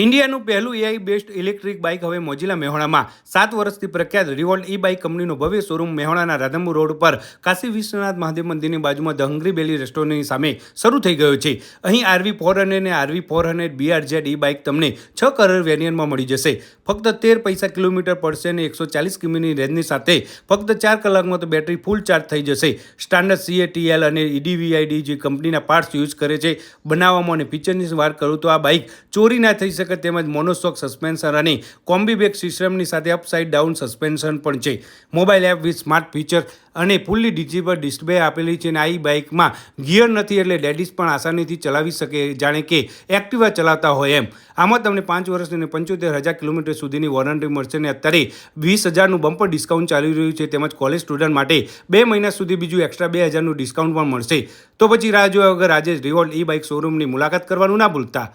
ઇન્ડિયાનું પહેલું AI based electric bike હવે મોજીલા મેહોણામાં 7 વર્ષથી પ્રખ્યાત રિવોલ્ટ ઈ બાઇક કંપનીનો ભવ્ય શોરૂમ મેહોણાના રાધનપુર રોડ પર કાશી વિશ્વનાથ મહાદેવ મંદિરની બાજુમાં ધ હંગ્રી બેલી રેસ્ટોરન્ટની સામે શરૂ થઈ ગયો છે. અહીં RV400 અને RV400 BRZ ઈ બાઇક તમને 6 કલર વેરિયન્ટમાં મળી જશે. ફક્ત 13 પૈસા કિલોમીટર પડશે અને 140 કિમીની રેન્જની સાથે ફક્ત 4 કલાકમાં તો બેટરી ફૂલ ચાર્જ થઈ જશે. સ્ટાન્ડર્ડ CATL અને EDVID જે કંપનીના પાર્ટ્સ યુઝ કરે છે બનાવવામાં અને ફીચરની વાત કરું તો આ બાઇક ચોરી ના થઈ શકે તેમજ મોનોશોક સસ્પેન્શન અને કોમ્બી બ્રેક સિસ્ટમની સાથે અપસાઇડ ડાઉન સસ્પેન્શન પણ છે. Mobile app with smart feature અને ફૂલ્લી ડિજિટલ ડિસ્પ્લે આપેલી છે અને આ બાઇકમાં ગિયર નથી એટલે લેડીઝ પણ આસાનીથી ચલાવી શકે જાણે કે એક્ટિવા ચલાવતા હોય એમ. આમાં તમને 5 વર્ષની અને 75,000 કિલોમીટર સુધીની વોરંટી મળશે અને અત્યારે 20,000નું બમ્પર ડિસ્કાઉન્ટ ચાલી રહ્યું છે તેમજ કોલેજ સ્ટુડન્ટ માટે 2 મહિના સુધી બીજું એક્સ્ટ્રા 2,000નું ડિસ્કાઉન્ટ પણ મળશે. તો પછી રાહ જોયા વગર આજે રિવોલ્ટ ઈ બાઇક શોરૂમની મુલાકાત કરવાનું ના ભૂલતા.